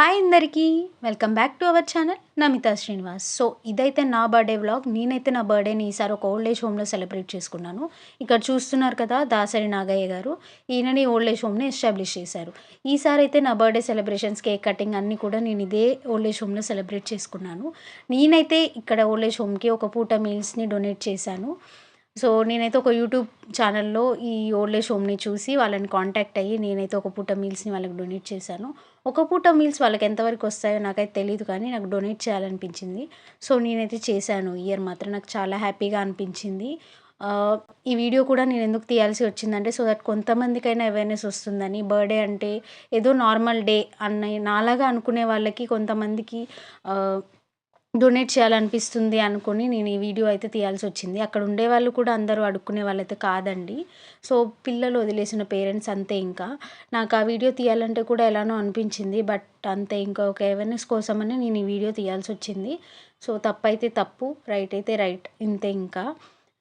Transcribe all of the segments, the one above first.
Hi అందరికీ! Welcome back to our channel Namita Srinivas. So, ఇదైతే నా బర్త్‌డే వ్లాగ్. నేనైతే నా బర్త్‌డేని ఈసారి ఒక ఓల్డ్ ఏజ్ హోమ్‌లో సెలబ్రేట్ చేసుకున్నాను. ఇక్కడ చూస్తున్నారు కదా! దాసరి నాగయ్య గారు. ఈయనని ఓల్డ్ ఏజ్ హోమ్‌ని ఎస్టాబ్లిష్ చేశారు. ఈసారి అయితే నా బర్త్‌డే సెలబ్రేషన్స్, కేక్ కటింగ్ అన్నీ కూడా నేను ఇదే ఓల్డ్ ఏజ్ హోమ్‌లో సెలబ్రేట్ చేసుకున్నాను. నేనైతే ఇక్కడ ఓల్డ్ ఏజ్ హోమ్‌కి ఒక పూట మీల్స్‌ని డొనేట్ చేశాను. సో, నేనైతే ఒక యూట్యూబ్ ఛానల్‌లో ఈ ఓల్డ్ ఏజ్ హోమ్‌ని చూసి వాళ్ళని కాంటాక్ట్ అయ్యి నేనైతే ఒక పూట మీల్స్‌ని వాళ్ళకి డొనేట్ చేశాను. ఒక పూట మీల్స్ వాళ్ళకి ఎంతవరకు వస్తాయో నాకైతే తెలీదు కానీ నాకు డొనేట్ చేయాలనిపించింది. సో, నేనైతే చేశాను. ఈ ఇయర్ మాత్రం నాకు చాలా హ్యాపీగా అనిపించింది. ఆహ్, ఈ వీడియో కూడా నేనెందుకు తీయాల్సి వచ్చిందంటే సో దట్ కొంతమందికైనా అవేర్‌నెస్ వస్తుందని. బర్త్‌డే అంటే ఏదో నార్మల్ డే అన్న నాలాగా అనుకునే వాళ్ళకి కొంతమందికి ఆహ్ డొనేట్ చేయాలనిపిస్తుంది అనుకోని నేను ఈ వీడియో అయితే తీయాల్సొచ్చింది. అక్కడ ఉండేవాళ్ళు కూడా అందరూ అడుక్కునే వాళ్ళైతే కాదండి. సో, పిల్లలు వదిలేసిన పేరెంట్స్ అంతే ఇంకా. నాకు ఆ వీడియో తీయాలంటే కూడా ఎలానో అనిపించింది. బట్ అంతే ఇంకా ఒక అవేర్‌నెస్ కోసమని నేను ఈ వీడియో తీయాల్సొచ్చింది. సో, తప్పైతే తప్పు, రైట్ అయితే రైట్ ఇంతే ఇంకా.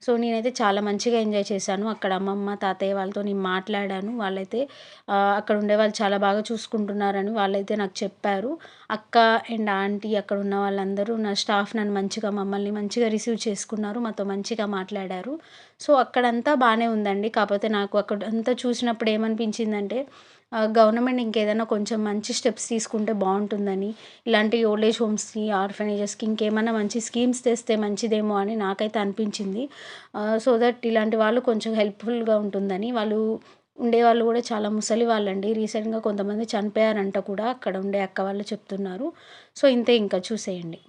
సో, నేనైతే చాలా మంచిగా ఎంజాయ్ చేశాను. అక్కడ అమ్మమ్మ, తాతయ్య వాళ్ళతోని మాట్లాడాను. వాళ్ళైతే అక్కడ ఉండేవాళ్ళు చాలా బాగా చూసుకుంటున్నారని వాళ్ళైతే నాకు చెప్పారు. అక్క అండ్ ఆంటీ అక్కడున్న వాళ్ళందరూ నా స్టాఫ్ నన్ను మమ్మల్ని మంచిగా రిసీవ్ చేసుకున్నారు. మాతో మంచిగా మాట్లాడారు. సో, అక్కడంతా బానే ఉందండి. కాపోతే నాకు అక్కడంతా చూసినప్పుడు ఏమనిపించిందంటే గవర్నమెంట్ ఇంకేదైనా కొంచెం మంచి స్టెప్స్ తీసుకుంటే బావుంటుందని, ఇలాంటి ఓల్డ్ ఏజ్ హోమ్స్‌కి, ఆర్ఫనేజెస్‌కి ఇంకేమన్నా మంచి స్కీమ్స్ తెస్తే మంచిదేమో అని నాకైతే అనిపించింది. సో దట్ ఇలాంటి వాళ్ళు కొంచెం హెల్ప్‌ఫుల్‌గా ఉంటుందని. వాళ్ళు ఉండేవాళ్ళు గూడా చాలా ముసలి వాళ్ళండి. రీసెంట్‌గా కొంతమంది చనిపోయారంట కూడా అక్కడ ఉండే అక్క వాళ్ళు చెప్తున్నారు. సో, ఇంతే ఇంకా చూసేయండి.